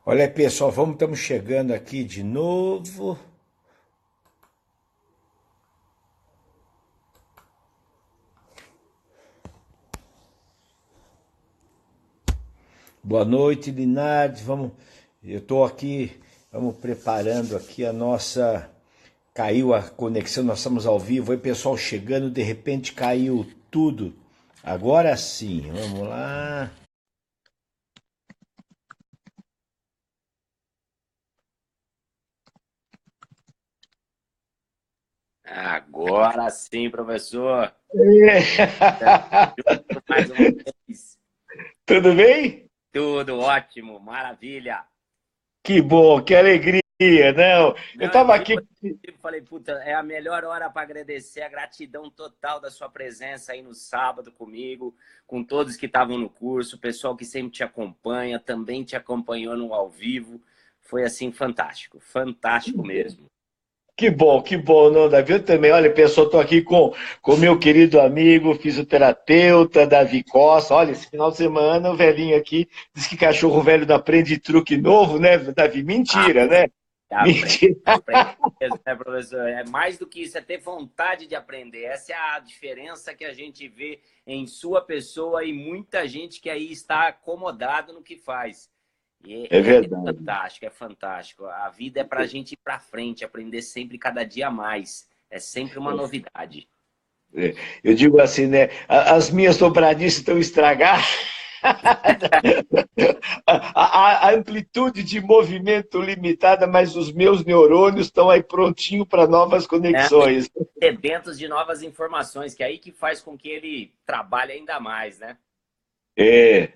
Olha aí, pessoal, estamos chegando aqui de novo. Boa noite, Linardes. Eu estou aqui, vamos preparando aqui a nossa. Caiu a conexão, nós estamos ao vivo. Aí, pessoal, chegando, de repente caiu tudo. Agora sim, vamos lá. Agora sim, professor. Tamo É. junto mais uma vez. Tudo bem? Tudo ótimo, maravilha. Que bom, que alegria, não? Eu Não, eu estava vi aqui. falei, puta, é a melhor hora para agradecer a gratidão total da sua presença aí no sábado comigo, com todos que estavam no curso, o pessoal que sempre te acompanha, também te acompanhou no ao vivo. Foi assim fantástico, fantástico mesmo. Que bom, não, Davi, eu também. Olha, pessoal, estou aqui com meu querido amigo, fisioterapeuta, Davi Costa. Olha, esse final de semana o velhinho aqui diz que cachorro velho não aprende truque novo, né, Davi? Mentira, né? Aprende, Mentira. aprende mesmo, né, professor? É mais do que isso, é ter vontade de aprender. Essa é a diferença que a gente vê em sua pessoa e muita gente que aí está acomodado no que faz. E É é verdade. fantástico, é fantástico. A vida é para a gente ir para frente, aprender sempre, cada dia mais. É sempre uma novidade. É. Eu digo assim, né? As minhas dobradiças estão estragadas. A amplitude de movimento limitada, mas os meus neurônios estão aí prontinho para novas É, conexões. sedentos de novas informações, que é aí que faz com que ele trabalhe ainda mais, né? É,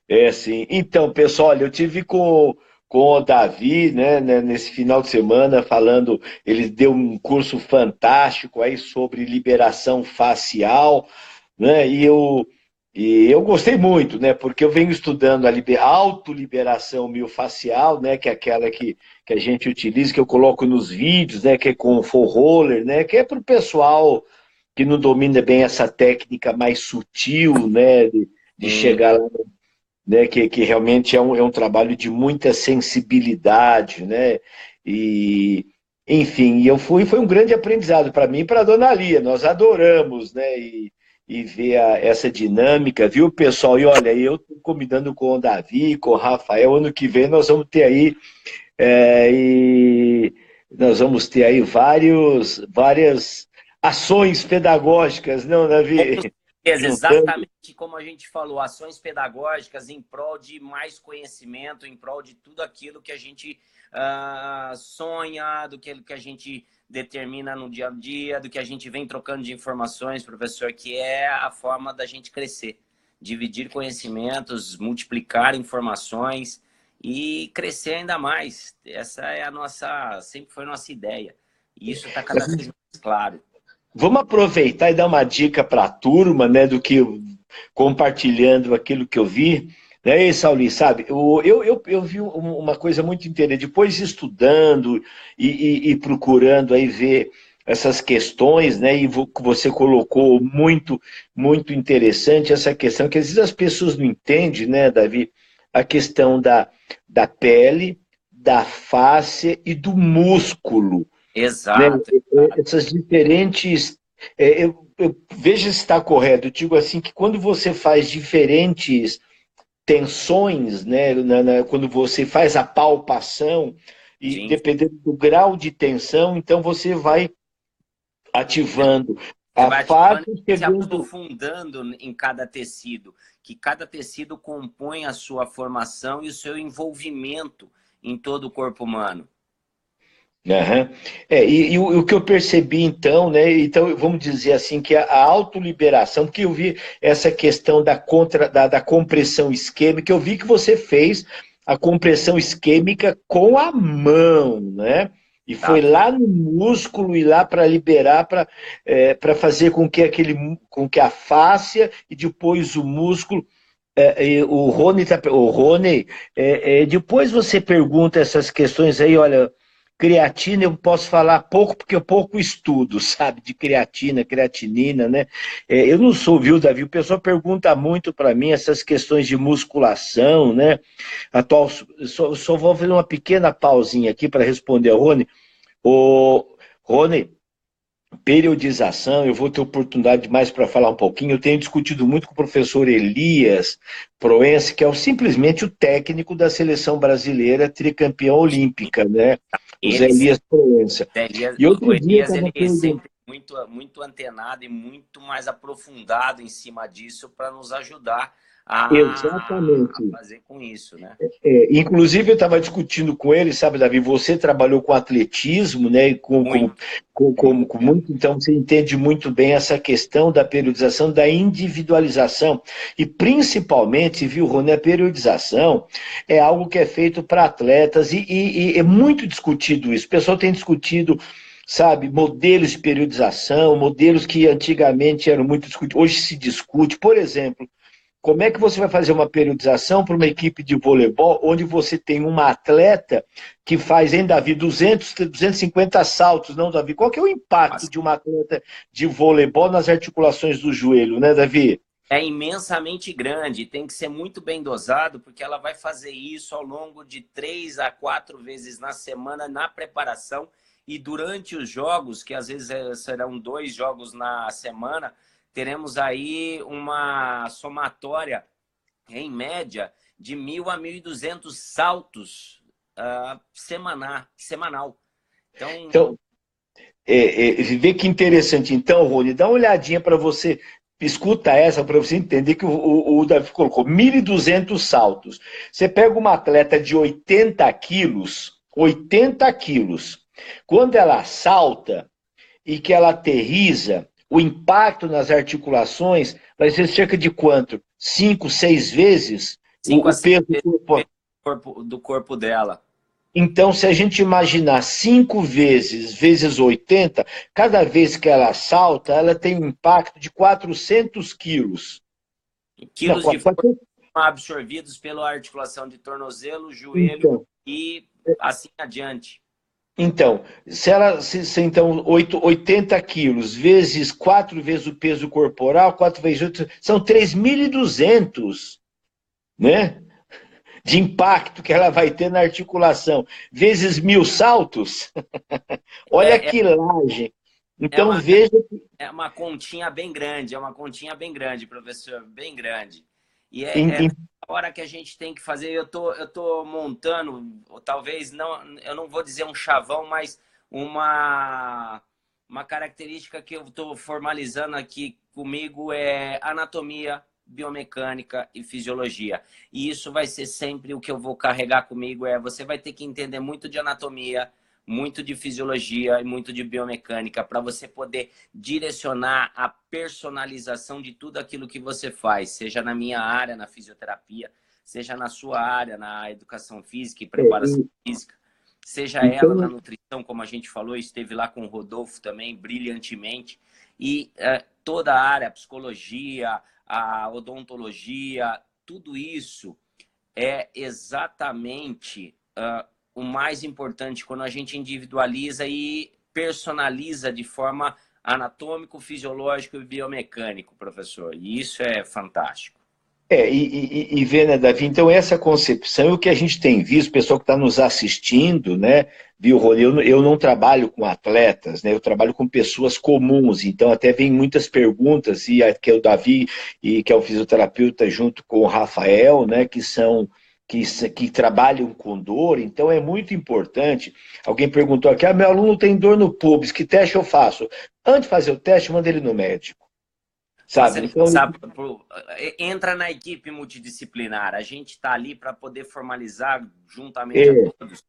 é sim. Então, pessoal, olha, eu tive com o Davi, né, nesse final de semana, falando, ele deu um curso fantástico aí sobre liberação facial, né, e eu gostei muito, né, porque eu venho estudando a autoliberação miofascial, né, que é aquela que a gente utiliza, que eu coloco nos vídeos, né, que é com o full roller, né, que é para o pessoal que não domina bem essa técnica mais sutil, né, de Sim. chegar lá, né, que realmente é um trabalho de muita sensibilidade, né, e, enfim, foi um grande aprendizado para mim e para a dona Lia, nós adoramos, né, e ver essa dinâmica, viu, pessoal, e olha, eu estou combinando com o Davi, com o Rafael, ano que vem nós vamos ter aí, e nós vamos ter aí várias ações pedagógicas, não, Com Davi? certeza, Juntando. exatamente como a gente falou, ações pedagógicas em prol de mais conhecimento, em prol de tudo aquilo que a gente sonha, do que a gente determina no dia a dia, do que a gente vem trocando de informações, professor, que é a forma da gente crescer, dividir conhecimentos, multiplicar informações e crescer ainda mais. Essa é a nossa, sempre foi a nossa ideia. E isso está cada vez mais claro. Vamos aproveitar e dar uma dica para a turma, né, do que compartilhando aquilo que eu vi, né, e Saulinho, sabe, eu vi uma coisa muito interessante, depois estudando e procurando aí ver essas questões, né, e você colocou muito interessante essa questão, que às vezes as pessoas não entendem, né, Davi, a questão da pele, da face e do músculo, né? Exato, exato. Essas diferentes. Veja se está correto. Eu digo assim que quando você faz diferentes tensões, né, quando você faz a palpação, e Sim. dependendo do grau de tensão, então você vai ativando Você a vai ativando face, e se chegando. aprofundando em cada tecido, que cada tecido compõe a sua formação e o seu envolvimento em todo o corpo humano. Aham. E o que eu percebi então, né? Então, vamos dizer assim, que a autoliberação, porque eu vi essa questão da compressão isquêmica, eu vi que você fez a compressão isquêmica com a mão, né? E foi lá Exatamente. no músculo e lá para liberar, para fazer com que a fáscia e depois o músculo. O Rony, depois você pergunta essas questões aí, olha. Creatina eu posso falar pouco, porque eu pouco estudo, sabe, de creatina, creatinina, né? Eu não sou, viu, Davi? O pessoal pergunta muito para mim essas questões de musculação, né? Atual, só vou fazer uma pequena pausinha aqui para responder ao Rony. Ô, Rony, periodização, eu vou ter oportunidade mais para falar um pouquinho. Eu tenho discutido muito com o professor Elias Proença, que é simplesmente o técnico da seleção brasileira tricampeã olímpica, né? O Zé Ele Elias Proença. E O outro dia eu Elias, estava ele é perguntando. sempre muito antenado e muito mais aprofundado em cima disso para nos ajudar a Exatamente. fazer com isso, né? Inclusive, eu estava discutindo com ele, sabe, Davi? Você trabalhou com atletismo, né? E Muito, muito com tempo. muito, então você entende muito bem essa questão da periodização, da individualização. E principalmente, viu, Rony, a periodização é algo que é feito para atletas e é muito discutido isso. O pessoal tem discutido, sabe, modelos de periodização, modelos que antigamente eram muito discutidos, hoje se discute. Por exemplo, como é que você vai fazer uma periodização para uma equipe de voleibol onde você tem uma atleta que faz, hein, Davi, 250 saltos, não, Davi? Qual que é o impacto Mas de uma atleta de voleibol nas articulações do joelho, né, Davi? é imensamente grande, tem que ser muito bem dosado, porque ela vai fazer isso ao longo de 3 a 4 vezes na semana na preparação e durante os jogos, que às vezes serão 2 jogos na semana, teremos aí uma somatória, em média, de 1.000 a 1.200 saltos semanal. Então, Então, vê que interessante. Então, Rony, dá uma olhadinha para você, escuta essa para você entender que o Davi colocou 1.200 saltos. Você pega uma atleta de 80 quilos, quando ela salta e que ela aterriza, o impacto nas articulações vai ser cerca de quanto? 5, 6 vezes 5 a o 6 peso do vezes corpo. do corpo dela. Então, se a gente imaginar 5 vezes 80, cada vez que ela salta, ela tem um impacto de 400 quilos. Não, Quilos de força absorvidos pela articulação de tornozelo, joelho então, e assim adiante. então, então 80 quilos vezes 4 vezes o peso corporal, 4 vezes 8, são 3.200, né? De impacto que ela vai ter na articulação, vezes 1.000 saltos. Olha É, é, que laje. é, Então, uma, veja que. é uma continha bem grande, professor, bem grande. E Em, é em, nessa hora que a gente tem que fazer. Eu tô montando, ou talvez não, eu não vou dizer um chavão, mas uma característica que eu estou formalizando aqui comigo é anatomia, biomecânica e fisiologia. E isso vai ser sempre o que eu vou carregar comigo, você vai ter que entender muito de anatomia, muito de fisiologia e muito de biomecânica para você poder direcionar a personalização de tudo aquilo que você faz, seja na minha área, na fisioterapia, seja na sua área, na educação física e preparação é, física, seja ela na então, nutrição, como a gente falou, esteve lá com o Rodolfo também, brilhantemente, e toda a área, a psicologia, a odontologia, tudo isso é exatamente o mais importante quando a gente individualiza e personaliza de forma anatômico, fisiológico e biomecânico, professor. E isso é fantástico. e vê, né, Davi? Então, essa concepção é o que a gente tem visto, o pessoal que está nos assistindo, né? Viu, Rony? Eu não trabalho com atletas, né? Eu trabalho com pessoas comuns, então até vem muitas perguntas, e que é o Davi, e que é o fisioterapeuta, junto com o Rafael, né? Que trabalham com dor, então é muito importante. Alguém perguntou aqui: meu aluno tem dor no pubis, que teste eu faço? Antes de fazer o teste, manda ele no médico, Faça sabe? ele Então, passar entra na equipe multidisciplinar. A gente está ali para poder formalizar juntamente a é, todos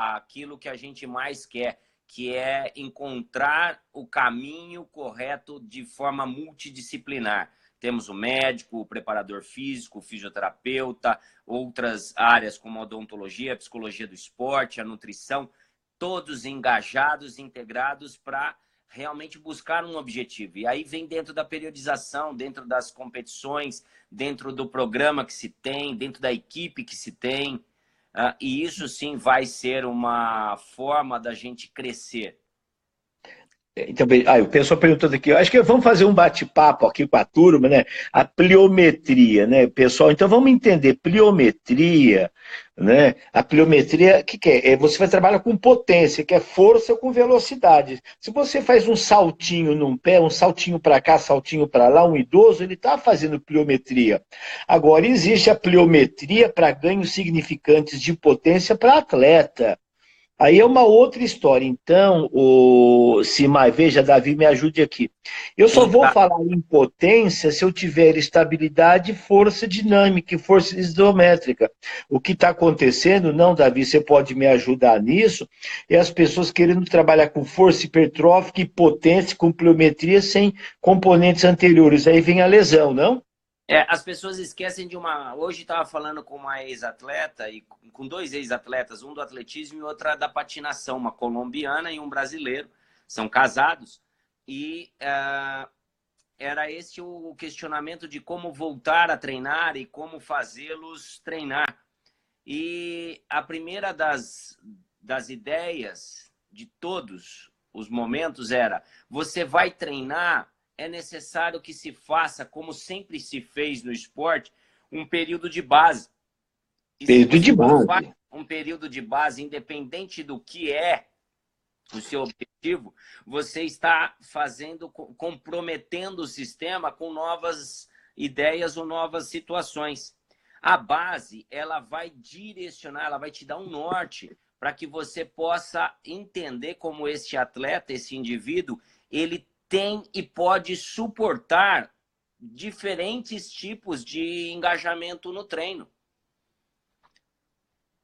aquilo que a gente mais quer, que é encontrar o caminho correto de forma multidisciplinar. Temos o médico, o preparador físico, o fisioterapeuta, outras áreas como a odontologia, a psicologia do esporte, a nutrição, todos engajados, integrados para realmente buscar um objetivo. E aí vem dentro da periodização, dentro das competições, dentro do programa que se tem, dentro da equipe que se tem. e isso sim vai ser uma forma da gente crescer. Então, o pessoal perguntando aqui, acho que vamos fazer um bate-papo aqui com a turma, né? A pliometria, né, pessoal? Então vamos entender, pliometria, né? A pliometria, o que é? Você vai trabalhar com potência, que é força com velocidade. Se você faz um saltinho num pé, um saltinho para cá, saltinho para lá, um idoso, ele está fazendo pliometria. Agora, existe a pliometria para ganhos significantes de potência para atleta. Aí é uma outra história. Então, Simar, veja, Davi, me ajude aqui. Eu só vou Então, falar em potência se eu tiver estabilidade, força dinâmica e força isométrica. O que está acontecendo, não, Davi, você pode me ajudar nisso, é as pessoas querendo trabalhar com força hipertrófica e potência, com pliometria, sem componentes anteriores. Aí vem a lesão, não? as pessoas esquecem de uma... Hoje estava falando com uma ex-atleta e com dois ex-atletas, um do atletismo e outra da patinação, uma colombiana e um brasileiro. São casados e era esse o questionamento de como voltar a treinar e como fazê-los treinar. E a primeira das ideias de todos os momentos era: você vai treinar, é necessário que se faça, como sempre se fez no esporte, um período de base. E se Período você de não faz base. um período de base, independente do que é o seu objetivo, você está comprometendo o sistema com novas ideias ou novas situações. A base, ela vai direcionar, ela vai te dar um norte para que você possa entender como este atleta, esse indivíduo, ele tem e pode suportar diferentes tipos de engajamento no treino.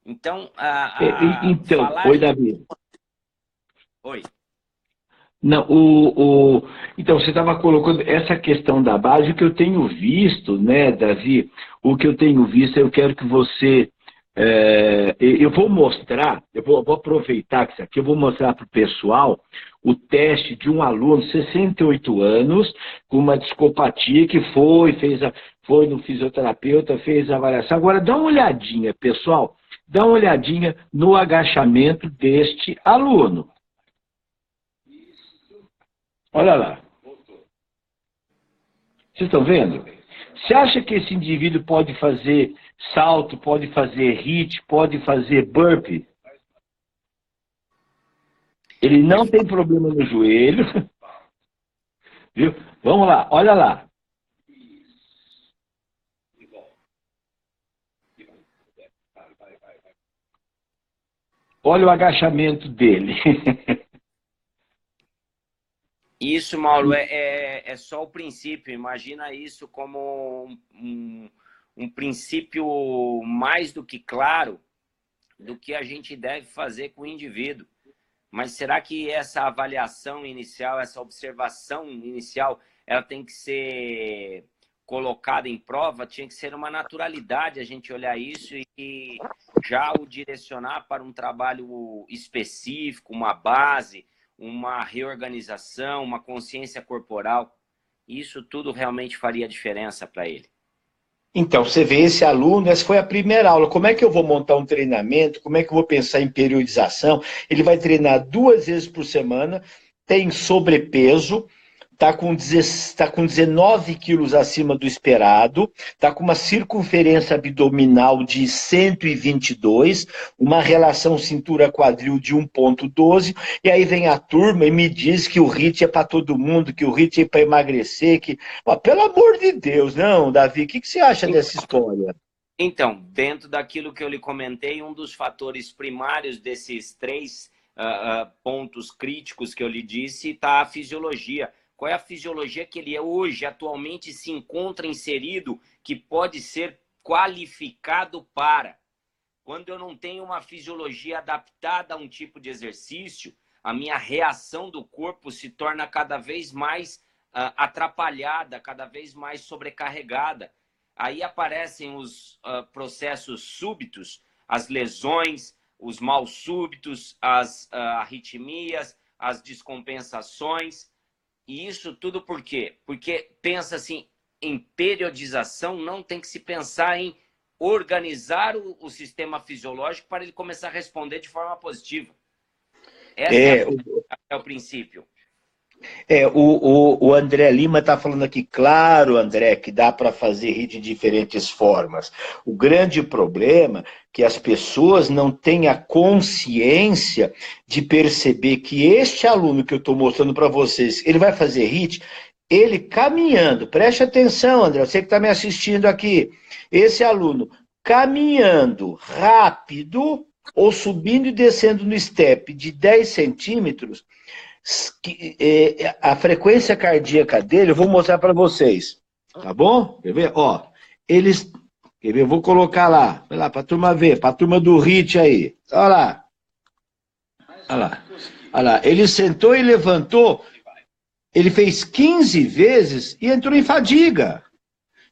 Então, Então, falar oi, em... Davi. Oi. Não, então, você estava colocando essa questão da base, o que eu tenho visto, né, Davi, o que eu tenho visto, eu quero que você, eu vou mostrar, vou aproveitar que isso aqui, eu vou mostrar para o pessoal o teste de um aluno, 68 anos, com uma discopatia, que foi no fisioterapeuta, fez a avaliação. Agora, dá uma olhadinha, pessoal, dá uma olhadinha no agachamento deste aluno. Olha lá. Vocês estão vendo? Você acha que esse indivíduo pode fazer salto, pode fazer hit, pode fazer burpee? Ele não tem problema no joelho. Viu? Vamos lá, olha lá. Olha o agachamento dele. Isso, Mauro, é só o princípio. Imagina isso como um princípio mais do que claro do que a gente deve fazer com o indivíduo. Mas será que essa avaliação inicial, essa observação inicial, ela tem que ser colocada em prova? Tinha que ser uma naturalidade a gente olhar isso e já o direcionar para um trabalho específico, uma base, uma reorganização, uma consciência corporal. Isso tudo realmente faria diferença para ele. Então, você vê esse aluno, essa foi a primeira aula. Como é que eu vou montar um treinamento? Como é que eu vou pensar em periodização? Ele vai treinar 2 vezes por semana, tem sobrepeso, está com 19 quilos acima do esperado, está com uma circunferência abdominal de 122, uma relação cintura-quadril de 1,12, e aí vem a turma e me diz que o HIIT é para todo mundo, que o HIIT é para emagrecer, que... Pô, pelo amor de Deus, não, Davi, o que você acha dessa história? Então, dentro daquilo que eu lhe comentei, um dos fatores primários desses três pontos críticos que eu lhe disse está a fisiologia. Qual é a fisiologia que ele hoje, atualmente, se encontra inserido, que pode ser qualificado para? Quando eu não tenho uma fisiologia adaptada a um tipo de exercício, a minha reação do corpo se torna cada vez mais atrapalhada, cada vez mais sobrecarregada. Aí aparecem os processos súbitos, as lesões, os mal súbitos, as arritmias, as descompensações. E isso tudo por quê? Porque pensa assim, em periodização, não tem que se pensar em organizar o sistema fisiológico para ele começar a responder de forma positiva. Esse é o princípio. O André Lima está falando aqui, claro, André, que dá para fazer HIIT de diferentes formas. O grande problema é que as pessoas não têm a consciência de perceber que este aluno que eu estou mostrando para vocês, ele vai fazer HIIT, ele caminhando, preste atenção, André, você que está me assistindo aqui, esse aluno caminhando rápido ou subindo e descendo no step de 10 centímetros, a frequência cardíaca dele, eu vou mostrar para vocês, tá bom? Quer ver? Ó, eles, quer ver? Eu vou colocar lá, vai lá, para a turma ver, para a turma do HIIT aí, olha lá, olha lá, olha lá, ele sentou e levantou, ele fez 15 vezes e entrou em fadiga,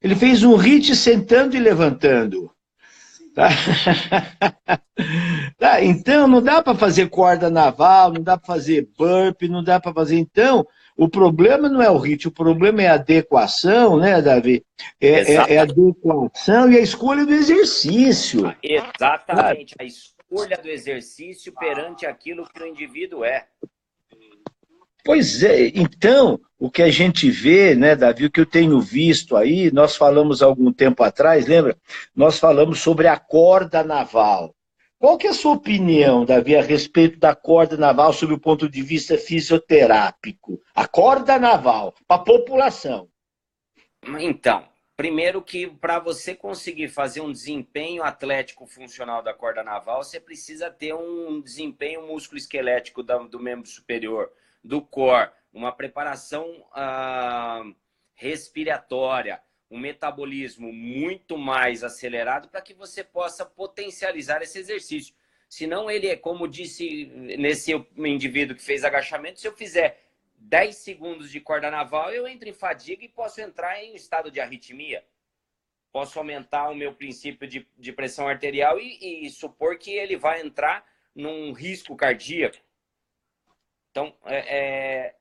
ele fez um HIIT sentando e levantando. Tá? Tá, então, não dá para fazer corda naval, não dá para fazer burpee, não dá para fazer... Então, o problema não é o HIIT, o problema é a adequação, né, Davi? É a adequação e a escolha do exercício. Exatamente, a escolha do exercício perante aquilo que o indivíduo é. Pois é, então, o que a gente vê, né, Davi, o que eu tenho visto aí, nós falamos há algum tempo atrás, lembra? Nós falamos sobre a corda naval. Qual que é a sua opinião, Davi, a respeito da corda naval sob o ponto de vista fisioterápico? A corda naval, para a população. Então, primeiro que para você conseguir fazer um desempenho atlético funcional da corda naval, você precisa ter um desempenho músculo-esquelético do membro superior, do core, uma preparação respiratória, um metabolismo muito mais acelerado para que você possa potencializar esse exercício. Senão ele é, como disse nesse indivíduo que fez agachamento, se eu fizer 10 segundos de corda naval, eu entro em fadiga e posso entrar em estado de arritmia. Posso aumentar o meu princípio de pressão arterial e supor que ele vai entrar num risco cardíaco. Então, é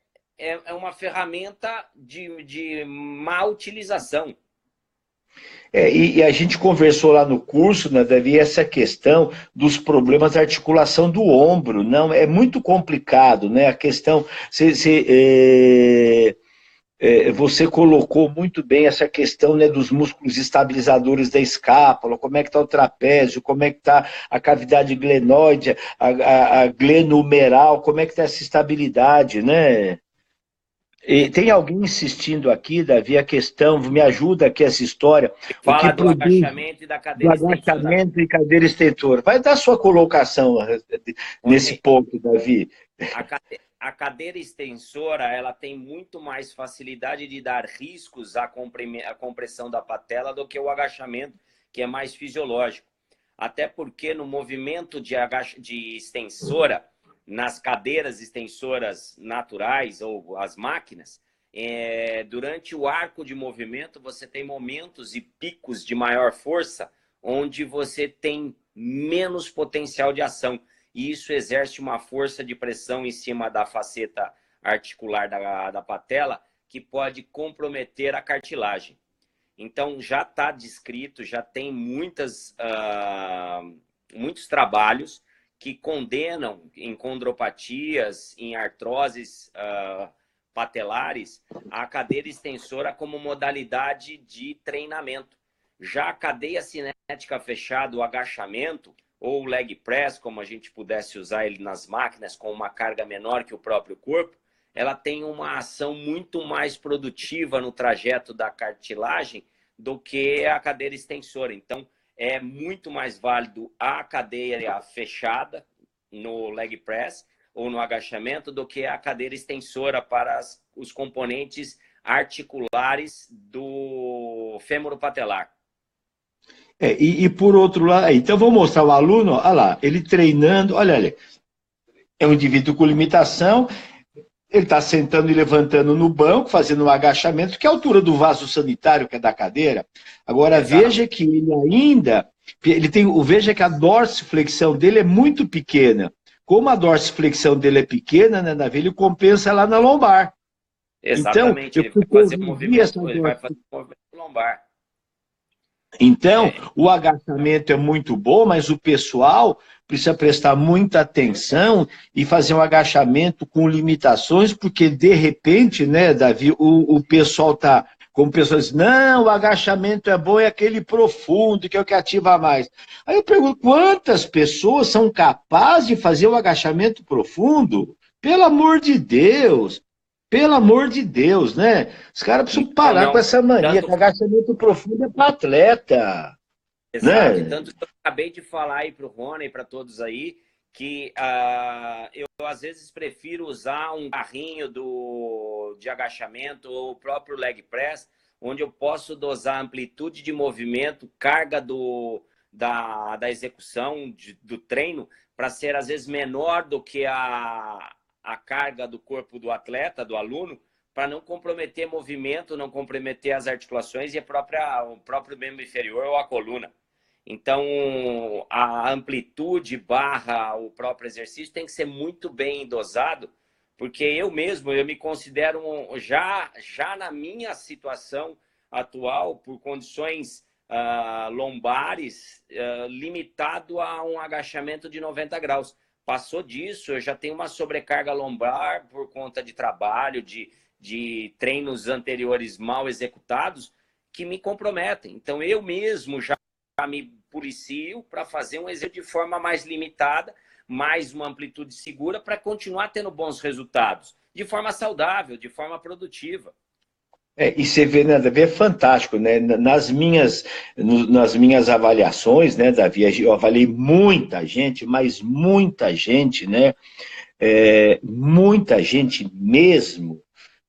uma ferramenta de má utilização. E a gente conversou lá no curso, né, Davi, essa questão dos problemas da articulação do ombro. Não, é muito complicado, né? A questão... Você colocou muito bem essa questão, né, dos músculos estabilizadores da escápula, como é que está o trapézio, como é que está a cavidade glenoide, a glenohumeral, como é que está essa estabilidade, né? E tem alguém insistindo aqui, Davi, a questão, me ajuda aqui essa história. Fala do agachamento e da cadeira extensora. Do agachamento e cadeira extensora. Vai dar sua colocação nesse ponto, Davi. A cadeira extensora, ela tem muito mais facilidade de dar riscos à compressão da patela do que o agachamento, que é mais fisiológico. Até porque no movimento de extensora, nas cadeiras extensoras naturais ou as máquinas, durante o arco de movimento, você tem momentos e picos de maior força, onde você tem menos potencial de ação. E isso exerce uma força de pressão em cima da faceta articular da patela que pode comprometer a cartilagem. Então, já está descrito, já tem muitos trabalhos que condenam em condropatias, em artroses patelares, a cadeira extensora como modalidade de treinamento. Já a cadeia cinética fechada, o agachamento, ou o leg press, como a gente pudesse usar ele nas máquinas com uma carga menor que o próprio corpo, ela tem uma ação muito mais produtiva no trajeto da cartilagem do que a cadeira extensora. Então, é muito mais válido a cadeira fechada no leg press ou no agachamento do que a cadeira extensora para os componentes articulares do fêmur patelar. E por outro lado, então vou mostrar o aluno, olha lá, ele treinando, olha ali, é um indivíduo com limitação, ele está sentando e levantando no banco, fazendo um agachamento, que é a altura do vaso sanitário, que é da cadeira. Agora, exato, veja que ele ainda, veja que a dorsiflexão dele é muito pequena. Como a dorsiflexão dele é pequena, né, Davi, ele compensa lá na lombar. Exatamente, então, ele vai fazer o movimento lombar. Então, É, o agachamento é muito bom, mas o pessoal precisa prestar muita atenção e fazer um agachamento com limitações, porque de repente, né, Davi, o pessoal está, como pessoas dizem, não, o agachamento é bom, é aquele profundo, que é o que ativa mais. Aí eu pergunto, quantas pessoas são capazes de fazer o agachamento profundo? Pelo amor de Deus! Pelo amor de Deus, né? Os caras precisam não, parar com não. essa mania, que Tanto agachamento profundo é para atleta, exato, e né? tanto que eu acabei de falar aí para o Rony e para todos aí que eu às vezes prefiro usar um carrinho de agachamento ou o próprio leg press, onde eu posso dosar amplitude de movimento, carga da execução do treino, para ser às vezes menor do que a carga do corpo do atleta, do aluno, para não comprometer movimento, não comprometer as articulações e o próprio membro inferior ou a coluna. Então, a amplitude barra o próprio exercício tem que ser muito bem dosado, porque eu mesmo, eu me considero já na minha situação atual, por condições lombares, limitado a um agachamento de 90 graus. Passou disso, eu já tenho uma sobrecarga lombar por conta de trabalho, de treinos anteriores mal executados, que me comprometem. Então, eu mesmo já me policio para fazer um exercício de forma mais limitada, mais uma amplitude segura, para continuar tendo bons resultados, de forma saudável, de forma produtiva. E você vê, né, Davi, é fantástico, né? Nas minhas avaliações, né, Davi, eu avaliei muita gente, mas muita gente, né? Muita gente mesmo,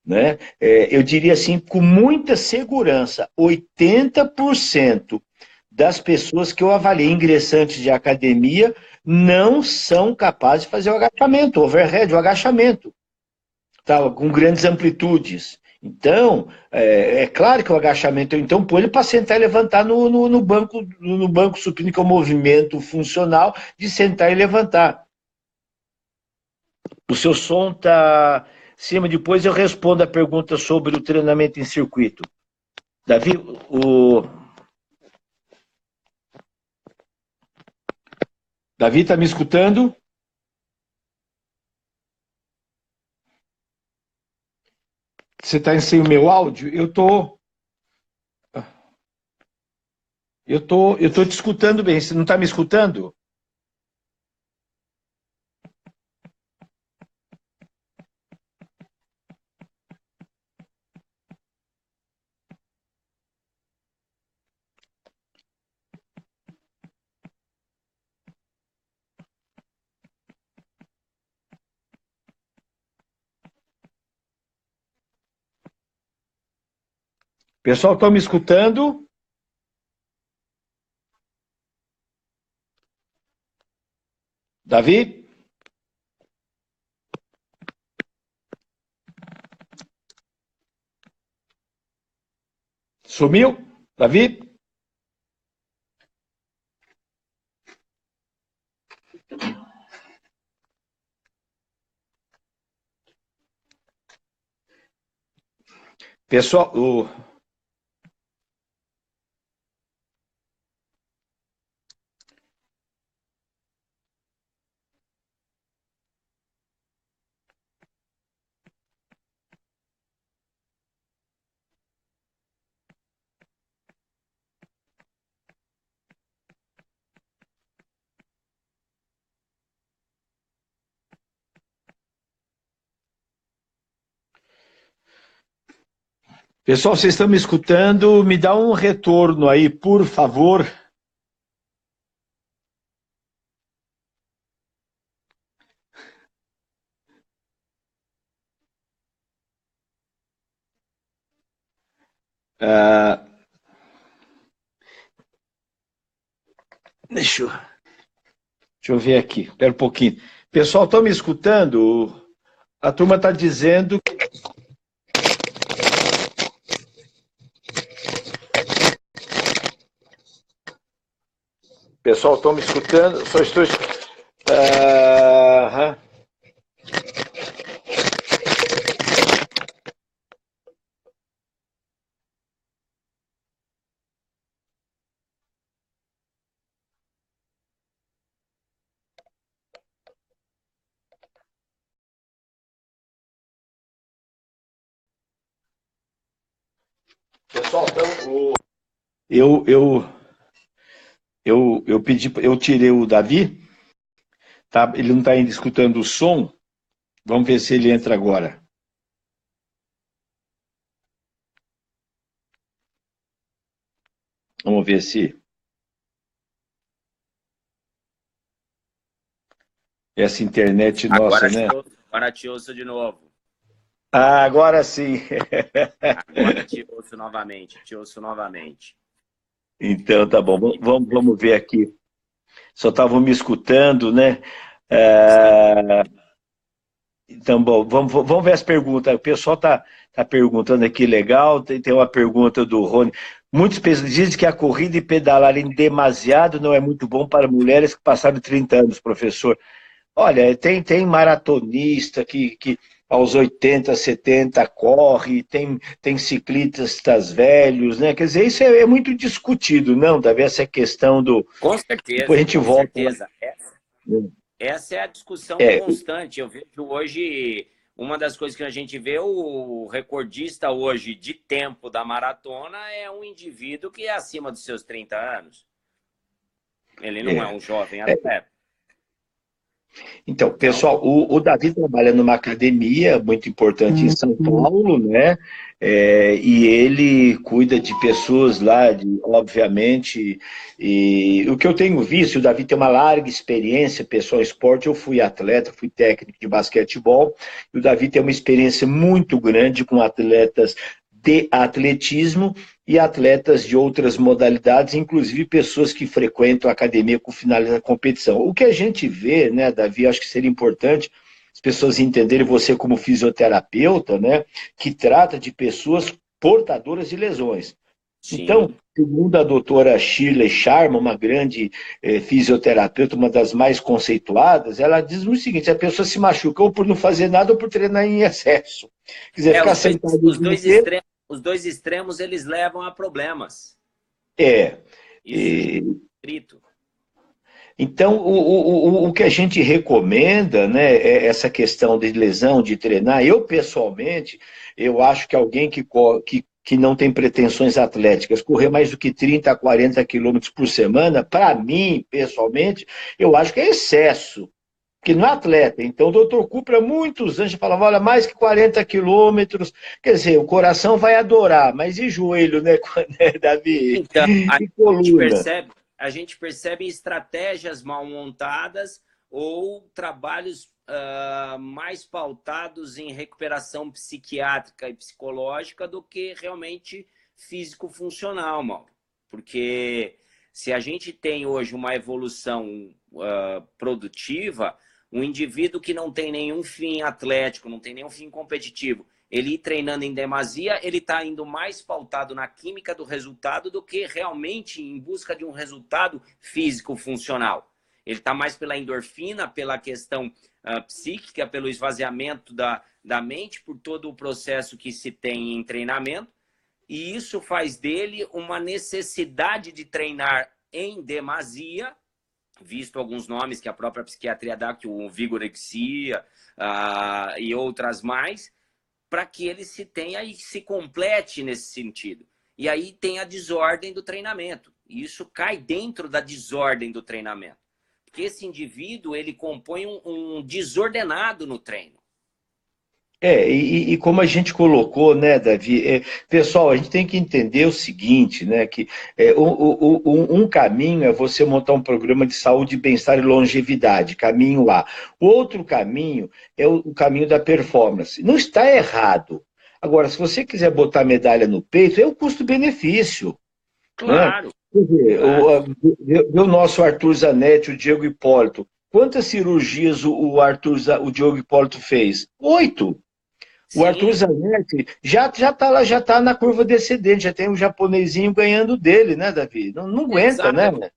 né? Eu diria assim, com muita segurança, 80% das pessoas que eu avaliei ingressantes de academia não são capazes de fazer o agachamento, o overhead, o agachamento, tá? Com grandes amplitudes. Então, claro que o agachamento, então, põe ele para sentar e levantar no banco supino, que é o movimento funcional de sentar e levantar. O seu som está cima, depois eu respondo a pergunta sobre o treinamento em circuito. Davi, o Davi está me escutando? Você está sem o meu áudio? Eu tô te escutando bem. Você não está me escutando? Pessoal, estão me escutando? Davi? Sumiu? Davi? Pessoal, pessoal, vocês estão me escutando? Me dá um retorno aí, por favor. Ah, deixa eu ver aqui, espera um pouquinho. Pessoal, estão me escutando? A turma está dizendo. Pessoal, estão me escutando? Só estou. Ah, Pessoal, então, eu, eu, eu tirei o Davi, tá? Ele não está ainda escutando o som. Vamos ver se ele entra agora. Vamos ver se essa internet nossa, né? Agora te ouço de novo. Ah, agora sim. Agora te ouço novamente, te ouço novamente. Então, tá bom. Vamos ver aqui. Só estavam me escutando, né? Sim. Ah, então, bom, vamos ver as perguntas. O pessoal tá perguntando aqui, legal. Tem uma pergunta do Rony. Muitos pessoas dizem que a corrida e pedalar em demasiado não é muito bom para mulheres que passaram de 30 anos, professor. Olha, tem maratonista que aos 80, 70 corre, tem ciclistas velhos, né? Quer dizer, isso é muito discutido, não, Davi, essa questão do. Com Depois a certeza, gente com volta lá. certeza. Essa é a discussão É, constante. Eu vejo hoje, uma das coisas que a gente vê, o recordista hoje de tempo da maratona é um indivíduo que é acima dos seus 30 anos. Ele não é é. um jovem É, atleta. então, Então, pessoal, o Davi trabalha numa academia muito importante em São Paulo, né? E ele cuida de pessoas lá, obviamente. E o que eu tenho visto, o Davi tem uma larga experiência, pessoal, em esporte. Eu fui atleta, fui técnico de basquetebol. E o Davi tem uma experiência muito grande com atletas de atletismo e atletas de outras modalidades, inclusive pessoas que frequentam a academia com finalidade da competição. O que a gente vê, né, Davi, acho que seria importante as pessoas entenderem você como fisioterapeuta, né, que trata de pessoas portadoras de lesões. Então, sim. segundo a doutora Shirley Sharma, uma grande fisioterapeuta, uma das mais conceituadas, ela diz o seguinte: a pessoa se machuca ou por não fazer nada ou por treinar em excesso. Quer dizer, É, ficar sentado o dia inteiro. os dois extremos eles levam a problemas. É. Isso é E, escrito. então, o que a gente recomenda, né, é essa questão de lesão, de treinar. Eu, pessoalmente, eu acho que alguém que não tem pretensões atléticas, correr mais do que 30 a 40 quilômetros por semana, para mim, pessoalmente, eu acho que é excesso. Porque não é atleta. Então, o doutor Cupra, há muitos anos, falava, olha, mais que 40 quilômetros, quer dizer, o coração vai adorar, mas e joelho, né, né, Davi? Então, E coluna? a gente percebe estratégias mal montadas ou trabalhos mais pautados em recuperação psiquiátrica e psicológica do que realmente físico-funcional, Mauro. Porque se a gente tem hoje uma evolução produtiva, um indivíduo que não tem nenhum fim atlético, não tem nenhum fim competitivo, ele ir treinando em demasia, ele está indo mais pautado na química do resultado do que realmente em busca de um resultado físico funcional. Ele está mais pela endorfina, pela questão psíquica, pelo esvaziamento da mente, por todo o processo que se tem em treinamento, e isso faz dele uma necessidade de treinar em demasia, visto alguns nomes que a própria psiquiatria dá, que o vigorexia e outras mais, para que ele se tenha e se complete nesse sentido. E aí tem a desordem do treinamento. E isso cai dentro da desordem do treinamento. Porque esse indivíduo, ele compõe um desordenado no treino. E como a gente colocou, né, Davi, pessoal, a gente tem que entender o seguinte, né, que um caminho é você montar um programa de saúde, bem-estar e longevidade, caminho A. O outro caminho é o caminho da performance. Não está errado. Agora, se você quiser botar medalha no peito, é o custo-benefício, né? Claro, Quer dizer, claro. o nosso Arthur Zanetti, o Diego Hipólito, quantas cirurgias o Diogo Hipólito fez? 8. O Arthur Sim, Zanetti já tá lá, já tá na curva descendente, já tem um japonesinho ganhando dele, né, Davi? Não aguenta, exato. né?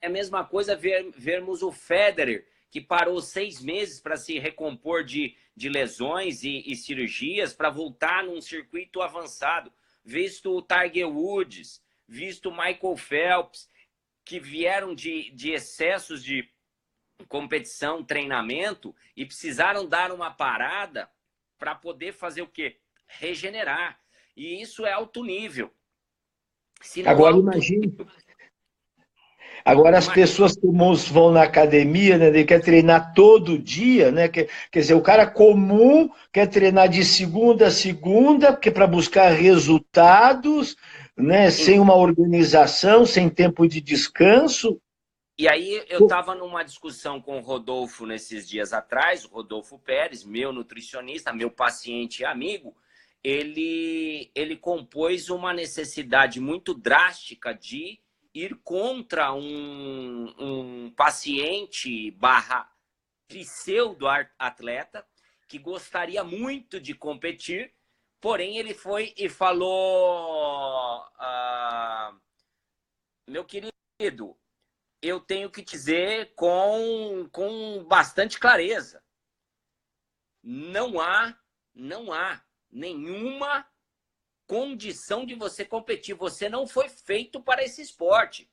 É a mesma coisa vermos o Federer, que parou 6 meses para se recompor de lesões e cirurgias para voltar num circuito avançado. Visto o Tiger Woods, visto o Michael Phelps, que vieram de excessos de competição, treinamento e precisaram dar uma parada para poder fazer o quê? Regenerar. E isso é alto nível. Se no Agora alto imagine. Agora as pessoas comuns vão na academia, né? Ele quer treinar todo dia, né? Quer dizer, o cara comum quer treinar de segunda a segunda, porque para buscar resultados, né? Sem uma organização, sem tempo de descanso. E aí eu estava numa discussão com o Rodolfo nesses dias atrás, o Rodolfo Pérez, meu nutricionista, meu paciente e amigo, ele compôs uma necessidade muito drástica de ir contra um paciente barra pseudo-atleta que gostaria muito de competir, porém ele foi e falou, meu querido, eu tenho que dizer com bastante clareza. Não há nenhuma condição de você competir. Você não foi feito para esse esporte.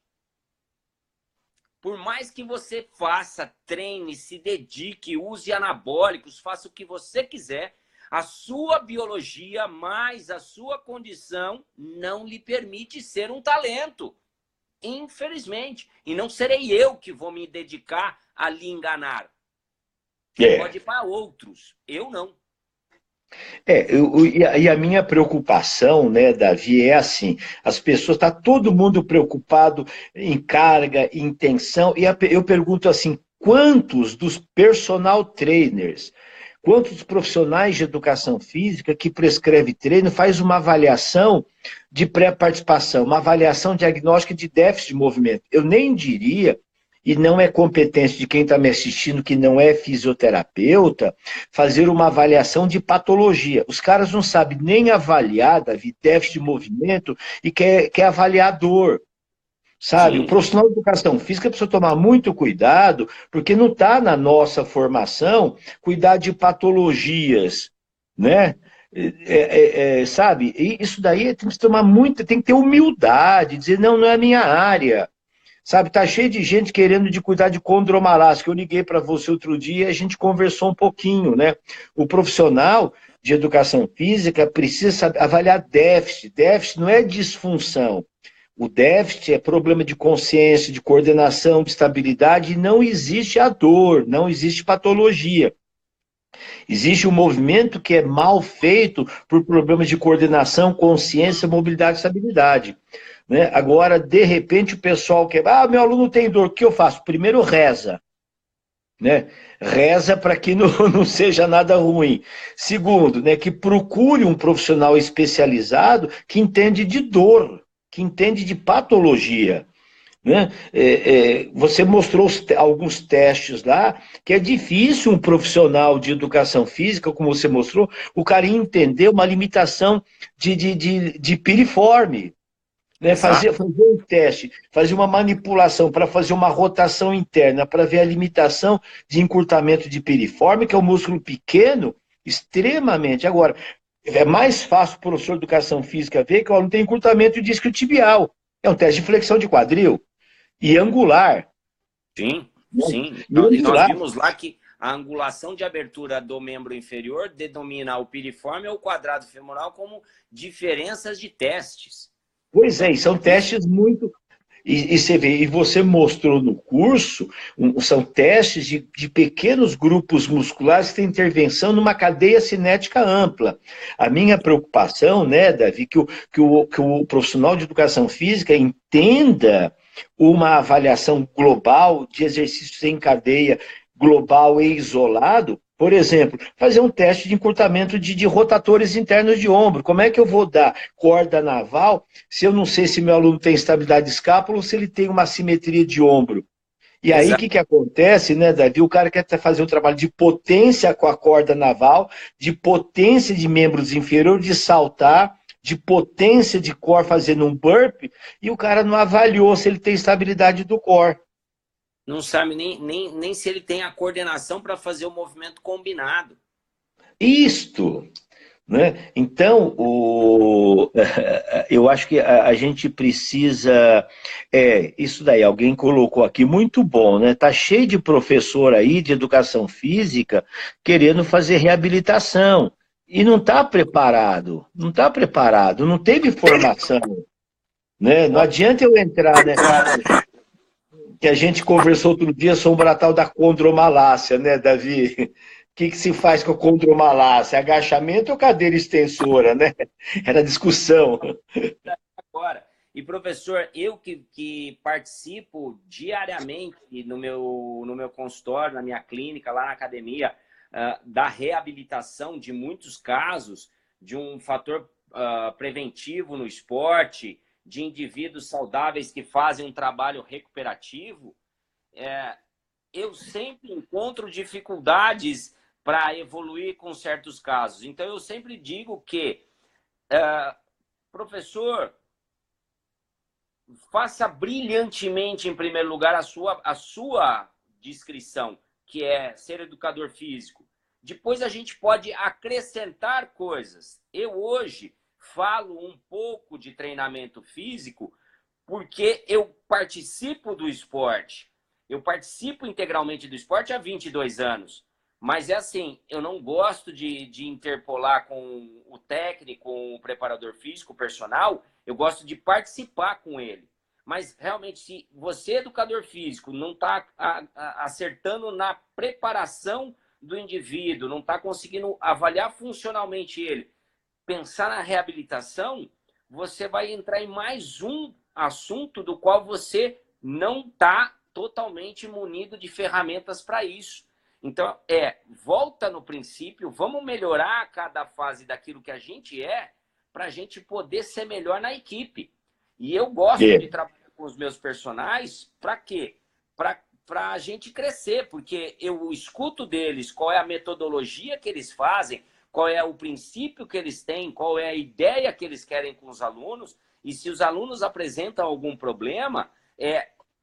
Por mais que você faça, treine, se dedique, use anabólicos, faça o que você quiser, a sua biologia mais a sua condição não lhe permite ser um talento. Infelizmente. E não serei eu que vou me dedicar a lhe enganar. Pode ir para outros. Eu não. E a minha preocupação, né, Davi, é assim, as pessoas, está todo mundo preocupado em carga, em tensão, e eu pergunto assim, quantos dos personal trainers, quantos profissionais de educação física que prescreve treino faz uma avaliação de pré-participação, uma avaliação diagnóstica de déficit de movimento? Eu nem diria, e não é competência de quem está me assistindo que não é fisioterapeuta, fazer uma avaliação de patologia. Os caras não sabem nem avaliar, Davi, déficit de movimento e quer avaliar dor. Sabe? Sim. O profissional de educação física precisa tomar muito cuidado, porque não está na nossa formação cuidar de patologias, né? Sabe? E isso daí tem que tomar muito, tem que ter humildade, dizer, não é a minha área. Sabe, tá cheio de gente querendo de cuidar de condromalácia, que eu liguei para você outro dia e a gente conversou um pouquinho, né? O profissional de educação física precisa avaliar déficit. Déficit não é disfunção. O déficit é problema de consciência, de coordenação, de estabilidade, e não existe a dor, não existe patologia. Existe um movimento que é mal feito por problemas de coordenação, consciência, mobilidade e estabilidade. Né? Agora, de repente, o pessoal quer... meu aluno tem dor, o que eu faço? Primeiro, reza. Né? Reza para que não seja nada ruim. Segundo, né, que procure um profissional especializado que entende de dor, que entende de patologia. Né? Você mostrou alguns testes lá, que é difícil um profissional de educação física, como você mostrou, o cara entender uma limitação de piriforme. Né, fazer um teste, fazer uma manipulação para fazer uma rotação interna, para ver a limitação de encurtamento de piriforme, que é um músculo pequeno, extremamente. Agora, é mais fácil para o professor de educação física ver que o aluno tem encurtamento de isquiotibial. É um teste de flexão de quadril e angular. Sim, sim. Nós vimos lá que a angulação de abertura do membro inferior denomina o piriforme ou o quadrado femoral como diferenças de testes. Pois é, e são testes muito... E você vê, e você mostrou no curso, são testes de pequenos grupos musculares que têm intervenção numa cadeia cinética ampla. A minha preocupação, né, Davi, que o profissional de educação física entenda uma avaliação global de exercícios em cadeia global e isolado. Por exemplo, fazer um teste de encurtamento de rotatores internos de ombro. Como é que eu vou dar corda naval se eu não sei se meu aluno tem estabilidade de escápula ou se ele tem uma assimetria de ombro? E aí, o que acontece, né, Davi? O cara quer fazer um trabalho de potência com a corda naval, de potência de membros inferiores, de saltar, de potência de core fazendo um burpee, e o cara não avaliou se ele tem estabilidade do core. Não sabe nem se ele tem a coordenação para fazer o movimento combinado. Isto, né? Então, eu acho que a gente precisa... isso daí, alguém colocou aqui, muito bom, né? Tá cheio de professor aí de educação física querendo fazer reabilitação. E não está preparado, não teve formação. né? Não adianta eu entrar, né? Que a gente conversou outro dia sobre a tal da condromalácia, né, Davi? O que se faz com a condromalácia? Agachamento ou cadeira extensora, né? Era discussão. Agora. E, professor, eu que participo diariamente no meu consultório, na minha clínica, lá na academia, da reabilitação de muitos casos de um fator preventivo no esporte, de indivíduos saudáveis que fazem um trabalho recuperativo, eu sempre encontro dificuldades para evoluir com certos casos. Então, eu sempre digo que, professor, faça brilhantemente, em primeiro lugar, a sua descrição, que é ser educador físico. Depois a gente pode acrescentar coisas. Eu hoje falo um pouco de treinamento físico porque eu participo do esporte. Eu participo integralmente do esporte há 22 anos. Mas é assim, eu não gosto de interpolar com o técnico, com o preparador físico, o personal, eu gosto de participar com ele. Mas realmente, se você, educador físico, não está acertando na preparação do indivíduo, não está conseguindo avaliar funcionalmente ele, pensar na reabilitação, você vai entrar em mais um assunto do qual você não está totalmente munido de ferramentas para isso. Então, volta no princípio, vamos melhorar a cada fase daquilo que a gente para a gente poder ser melhor na equipe. E eu gosto de trabalhar com os meus personagens para quê? Para a gente crescer, porque eu escuto deles qual é a metodologia que eles fazem, qual é o princípio que eles têm, qual é a ideia que eles querem com os alunos, e se os alunos apresentam algum problema,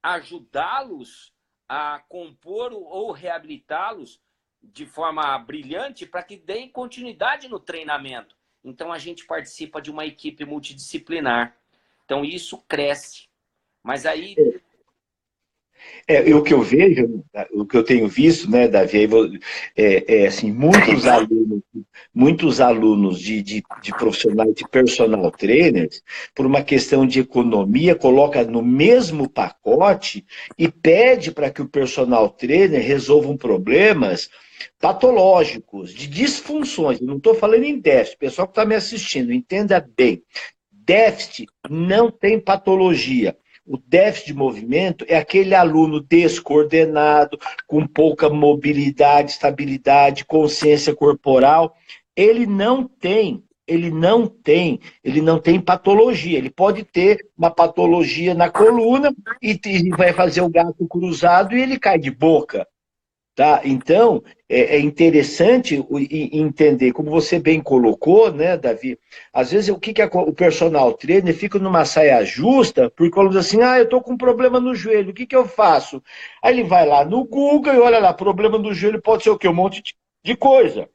ajudá-los a compor ou reabilitá-los de forma brilhante para que deem continuidade no treinamento. Então, a gente participa de uma equipe multidisciplinar. Então, isso cresce. Mas aí... O que eu vejo, o que eu tenho visto, né, Davi, assim, muitos alunos de profissionais, de personal trainers, por uma questão de economia, coloca no mesmo pacote e pede para que o personal trainer resolvam problemas patológicos, de disfunções. Eu não estou falando em déficit, o pessoal que está me assistindo, entenda bem. Déficit não tem patologia. O déficit de movimento é aquele aluno descoordenado, com pouca mobilidade, estabilidade, consciência corporal. Ele não tem patologia. Ele pode ter uma patologia na coluna e vai fazer o gato cruzado e ele cai de boca. Tá? Então, é interessante entender, como você bem colocou, né, Davi? Às vezes, o que é o personal trainer fica numa saia justa, porque quando diz assim, eu estou com um problema no joelho, o que eu faço? Aí ele vai lá no Google e olha lá, problema do joelho pode ser o quê? Um monte de coisa.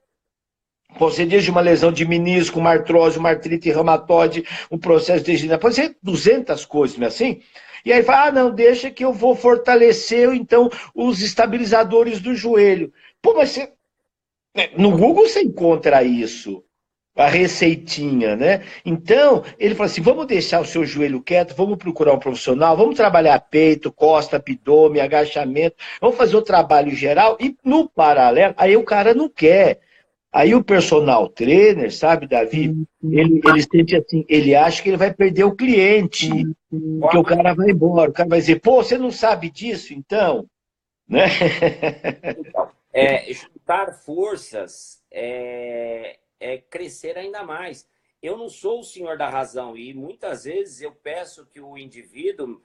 Pode ser desde uma lesão de menisco, uma artrose, uma artrite reumatoide, um processo degenerativo, pode ser 200 coisas, não é assim? E aí fala, não, deixa que eu vou fortalecer, então, os estabilizadores do joelho. Pô, mas no Google você encontra isso, a receitinha, né? Então, ele fala assim, vamos deixar o seu joelho quieto, vamos procurar um profissional, vamos trabalhar peito, costa, abdômen, agachamento, vamos fazer o trabalho geral e, no paralelo, aí o cara não quer. Aí o personal trainer, sabe, Davi, ele sente assim, ele acha que ele vai perder o cliente, porque o cara vai embora, o cara vai dizer, pô, você não sabe disso, então? Né? Juntar forças crescer ainda mais. Eu não sou o senhor da razão e muitas vezes eu peço que o indivíduo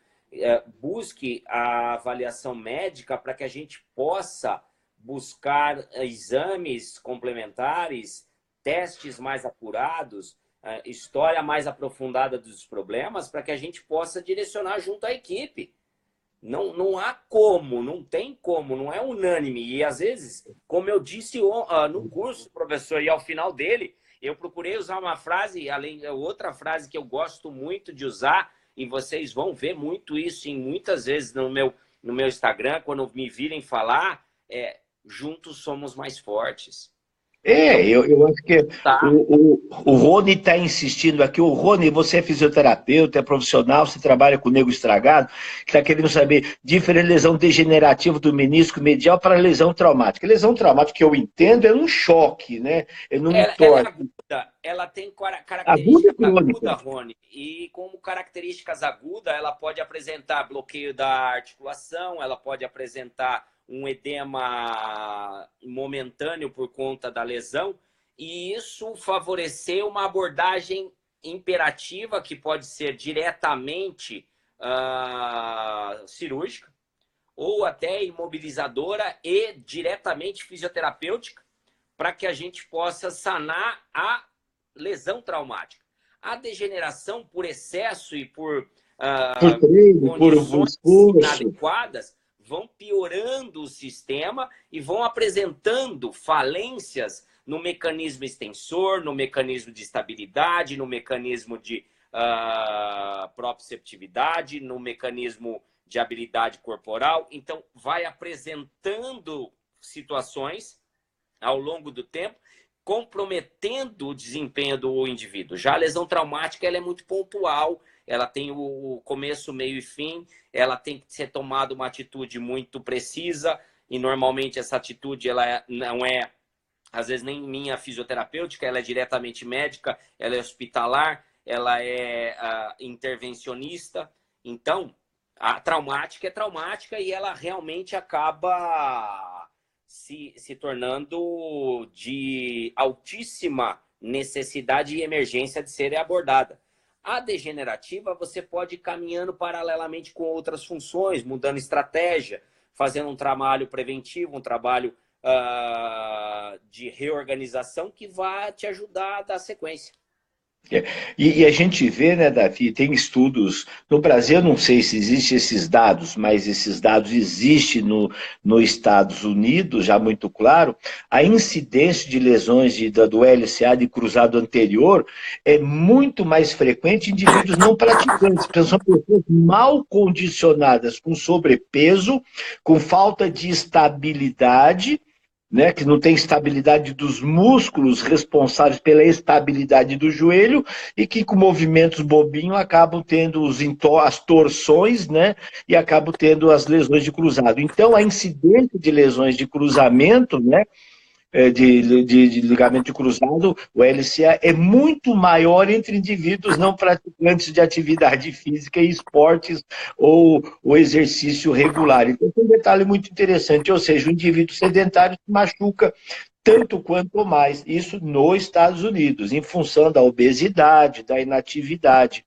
busque a avaliação médica para que a gente possa buscar exames complementares, testes mais apurados, história mais aprofundada dos problemas, para que a gente possa direcionar junto à equipe. Não há como, não tem como, não é unânime. E às vezes, como eu disse no curso, professor, e ao final dele, eu procurei usar uma frase, outra frase que eu gosto muito de usar, e vocês vão ver muito isso muitas vezes no meu Instagram, quando me virem falar, juntos somos mais fortes. É, Então, eu acho que tá. o Rony está insistindo aqui. O Rony, você é fisioterapeuta, é profissional, você trabalha com nego estragado, que está querendo saber diferente lesão degenerativa do menisco medial para lesão traumática. Lesão traumática, que eu entendo, é um choque, né? É num Ela é entorse aguda, ela tem aguda e características crônica. agudas, Rony, e como características agudas, ela pode apresentar bloqueio da articulação, ela pode apresentar um edema momentâneo por conta da lesão, e isso favorecer uma abordagem imperativa, que pode ser diretamente cirúrgica, ou até imobilizadora e diretamente fisioterapêutica, para que a gente possa sanar a lesão traumática. A degeneração por excesso e por Por treino, por condições esforço. inadequadas vão piorando o sistema e vão apresentando falências no mecanismo extensor, no mecanismo de estabilidade, no mecanismo de proprioceptividade, no mecanismo de habilidade corporal. Então, vai apresentando situações ao longo do tempo, comprometendo o desempenho do indivíduo. Já a lesão traumática, ela é muito pontual, ela tem o começo, meio e fim, ela tem que ser tomada uma atitude muito precisa, e normalmente essa atitude não é, às vezes, nem minha fisioterapêutica, ela é diretamente médica, ela é hospitalar, ela é intervencionista. Então, a traumática é traumática e ela realmente acaba se tornando de altíssima necessidade e emergência de ser abordada. A degenerativa, você pode ir caminhando paralelamente com outras funções, mudando estratégia, fazendo um trabalho preventivo, um trabalho de reorganização que vai te ajudar a dar sequência. É. E a gente vê, né, Davi, tem estudos, no Brasil eu não sei se existem esses dados, mas esses dados existem nos Estados Unidos, já muito claro, a incidência de lesões do LCA de cruzado anterior é muito mais frequente em indivíduos não praticantes, são pessoas mal condicionadas, com sobrepeso, com falta de estabilidade, né, que não tem estabilidade dos músculos responsáveis pela estabilidade do joelho e que com movimentos bobinhos acabam tendo as torções, né, e acabam tendo as lesões de cruzado. Então, a incidência de lesões de cruzamento, né, de ligamento cruzado, o LCA, é muito maior entre indivíduos não praticantes de atividade física e esportes ou o exercício regular. Então, tem um detalhe muito interessante, ou seja, o indivíduo sedentário se machuca tanto quanto mais, isso nos Estados Unidos, em função da obesidade, da inatividade.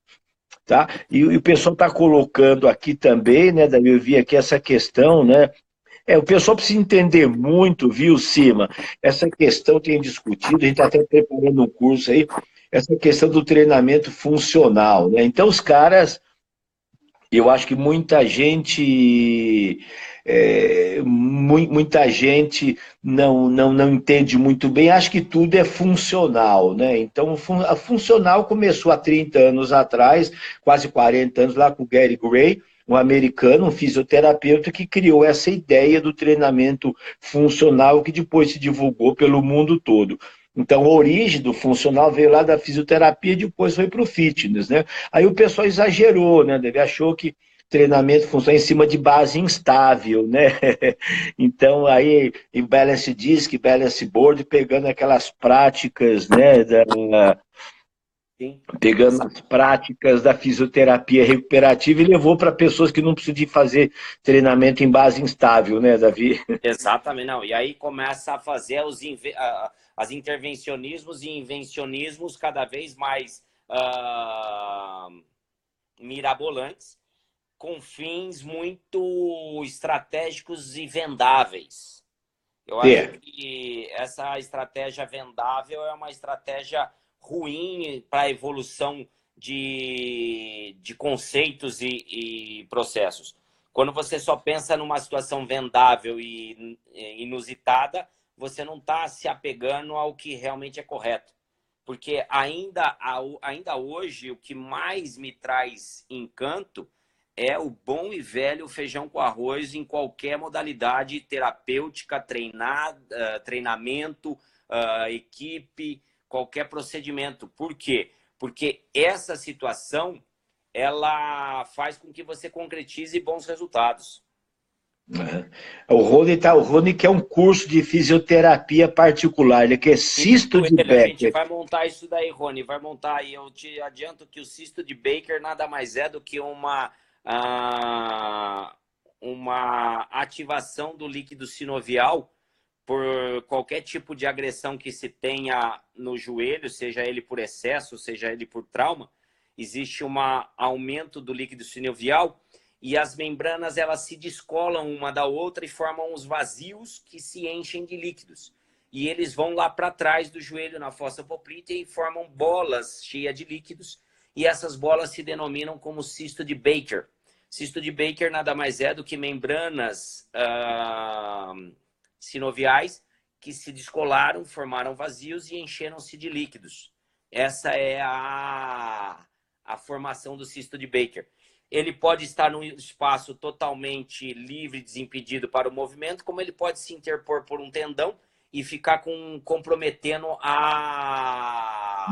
Tá? E o pessoal está colocando aqui também, né, Davi, eu vi aqui essa questão, né, o pessoal precisa entender muito, viu, Cima? Essa questão tem discutido, a gente está até preparando um curso aí, essa questão do treinamento funcional, né? Então, os caras, eu acho que muita gente, muita gente não entende muito bem, acha que tudo é funcional, né? Então, a funcional começou há 30 anos atrás, quase 40 anos, lá com o Gary Gray, um americano, um fisioterapeuta, que criou essa ideia do treinamento funcional que depois se divulgou pelo mundo todo. Então, a origem do funcional veio lá da fisioterapia e depois foi para o fitness, né? Aí o pessoal exagerou, né? Ele achou que treinamento funciona em cima de base instável, né? Então, aí, em balance disc, balance board, pegando aquelas práticas, né, Sim. pegando as práticas da fisioterapia recuperativa e levou para pessoas que não precisam de fazer treinamento em base instável, né, Davi? Exatamente, não. E aí começa a fazer as intervencionismos e invencionismos cada vez mais mirabolantes, com fins muito estratégicos e vendáveis. Eu acho É. que essa estratégia vendável é uma estratégia ruim para a evolução de conceitos e processos. Quando você só pensa numa situação vendável e inusitada, você não está se apegando ao que realmente é correto. Porque ainda hoje, o que mais me traz encanto é o bom e velho feijão com arroz em qualquer modalidade terapêutica, treinamento, equipe, qualquer procedimento. Por quê? Porque essa situação, ela faz com que você concretize bons resultados. O Rony quer um curso de fisioterapia particular, ele quer cisto de A gente Becker. vai montar isso daí, Rony, vai montar aí. Eu te adianto que o cisto de Baker nada mais é do que uma ativação do líquido sinovial por qualquer tipo de agressão que se tenha no joelho, seja ele por excesso, seja ele por trauma. Existe um aumento do líquido sinovial e as membranas elas se descolam uma da outra e formam os vazios que se enchem de líquidos. E eles vão lá para trás do joelho, na fossa poplítea, e formam bolas cheias de líquidos. E essas bolas se denominam como cisto de Baker. Cisto de Baker nada mais é do que membranas sinoviais que se descolaram, formaram vazios e encheram-se de líquidos. Essa é a formação do cisto de Baker. Ele pode estar num espaço totalmente livre, desimpedido para o movimento, como ele pode se interpor por um tendão e ficar comprometendo a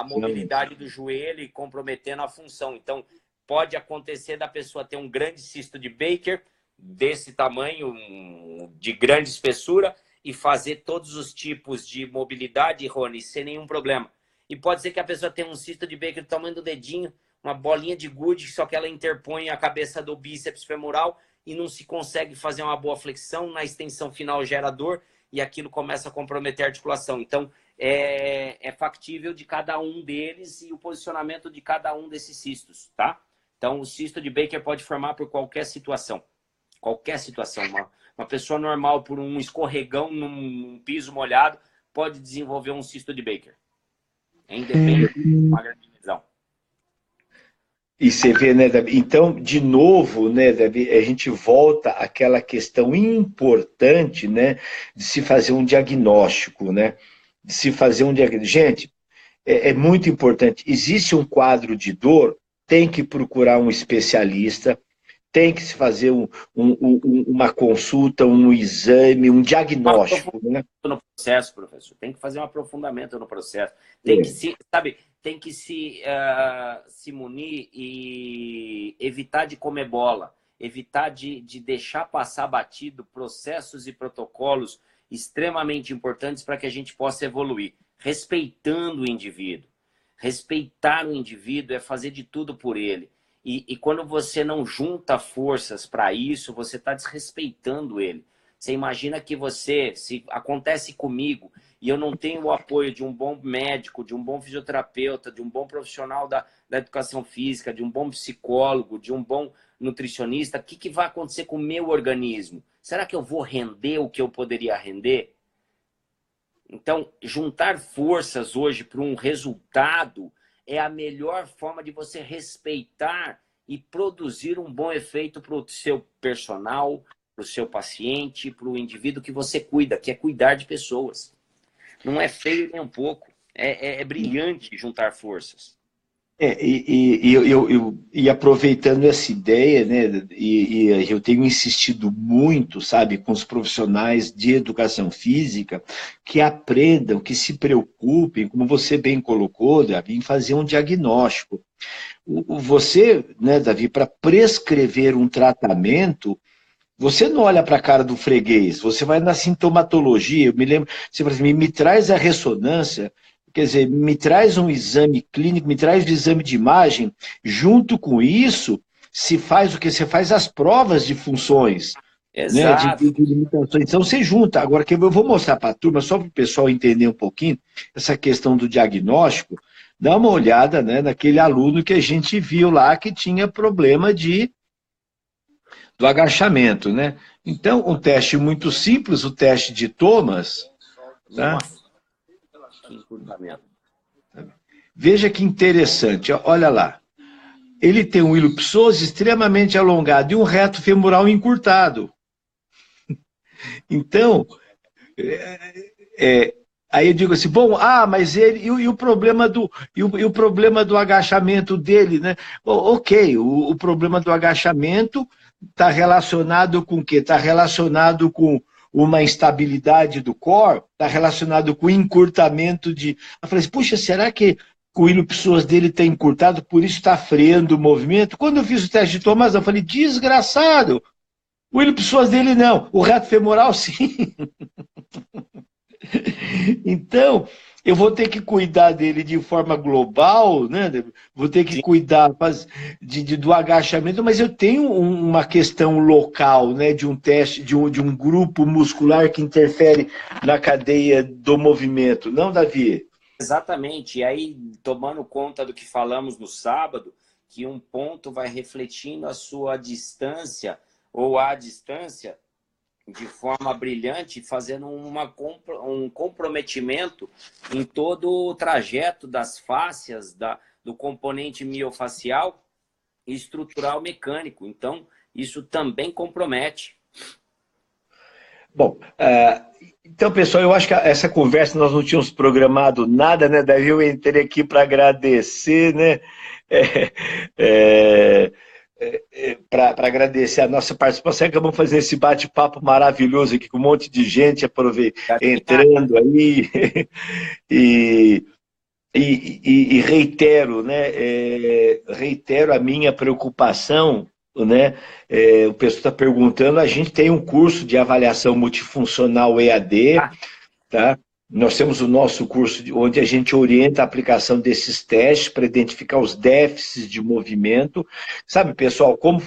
mobilidade do joelho e comprometendo a função. Então, pode acontecer da pessoa ter um grande cisto de Baker, desse tamanho, de grande espessura, e fazer todos os tipos de mobilidade, Rony, sem nenhum problema. E pode ser que a pessoa tenha um cisto de Baker do tamanho do dedinho, uma bolinha de gude, só que ela interpõe a cabeça do bíceps femoral e não se consegue fazer uma boa flexão, na extensão final gera dor e aquilo começa a comprometer a articulação. Então, é factível de cada um deles e o posicionamento de cada um desses cistos, tá? Então, o cisto de Baker pode formar por qualquer situação. Qualquer situação. Uma pessoa normal, por um escorregão num piso molhado, pode desenvolver um cisto de Baker. Independente de uma grande lesão. E você vê, né, Davi? Então, de novo, né, Davi, a gente volta àquela questão importante, né, de se fazer um diagnóstico, né? De se fazer um diagnóstico. Gente, é muito importante. Existe um quadro de dor, tem que procurar um especialista, tem que se fazer uma consulta, um exame, um diagnóstico, né? No processo, professor. Tem que fazer um aprofundamento no processo. Tem que se, sabe, tem que se munir e evitar de comer bola, evitar de deixar passar batido processos e protocolos extremamente importantes para que a gente possa evoluir, respeitando o indivíduo. Respeitar o indivíduo é fazer de tudo por ele. E quando você não junta forças para isso, você está desrespeitando ele. Você imagina que se acontece comigo e eu não tenho o apoio de um bom médico, de um bom fisioterapeuta, de um bom profissional da educação física, de um bom psicólogo, de um bom nutricionista, o que vai acontecer com o meu organismo? Será que eu vou render o que eu poderia render? Então, juntar forças hoje para um resultado é a melhor forma de você respeitar e produzir um bom efeito para o seu personal, para o seu paciente, para o indivíduo que você cuida, que é cuidar de pessoas. Não é feio nem um pouco. É brilhante juntar forças. E aproveitando essa ideia, né, e eu tenho insistido muito, sabe, com os profissionais de educação física, que aprendam, que se preocupem, como você bem colocou, Davi, em fazer um diagnóstico. Você, né, Davi, para prescrever um tratamento, você não olha para a cara do freguês, você vai na sintomatologia. Eu me lembro, você fala assim, me traz a ressonância, quer dizer, me traz um exame clínico, me traz o exame de imagem, junto com isso, se faz o que? Você faz as provas de funções, Exato. né, de limitações. Então você junta. Agora, que eu vou mostrar para a turma, só para o pessoal entender um pouquinho, essa questão do diagnóstico, dá uma olhada, né, naquele aluno que a gente viu lá que tinha problema do agachamento, né? Então, um teste muito simples, o teste de Thomas, tá? Veja que interessante, olha lá. Ele tem um ilipsoso extremamente alongado e um reto femoral encurtado. Então, aí eu digo assim, bom, mas ele e o problema do agachamento dele, né? Ok, o problema do agachamento está relacionado com o quê? Está relacionado com uma instabilidade do core, está relacionado com encurtamento de... Eu falei assim, puxa, será que o ilho-pessoas dele está encurtado, por isso está freando o movimento? Quando eu fiz o teste de Tomás, eu falei, desgraçado, o ilho-pessoas dele não, o reto femoral sim. Então, eu vou ter que cuidar dele de forma global, né? Vou ter que Sim. cuidar do agachamento, mas eu tenho uma questão local, né? De um teste, de um grupo muscular que interfere na cadeia do movimento, não, Davi? Exatamente. E aí, tomando conta do que falamos no sábado, que um ponto vai refletindo a sua distância ou a distância de forma brilhante, fazendo um comprometimento em todo o trajeto das fáscias, do componente miofacial e estrutural mecânico. Então, isso também compromete. Bom, então, pessoal, eu acho que essa conversa nós não tínhamos programado nada, né, Davi? Eu entrei aqui para agradecer, né? Para agradecer a nossa participação, acabamos fazendo esse bate-papo maravilhoso aqui com um monte de gente entrando aí e, e reitero, né? Reitero a minha preocupação, né? O pessoal está perguntando, a gente tem um curso de avaliação multifuncional EAD, tá? Nós temos o nosso curso onde a gente orienta a aplicação desses testes para identificar os déficits de movimento. Sabe, pessoal, como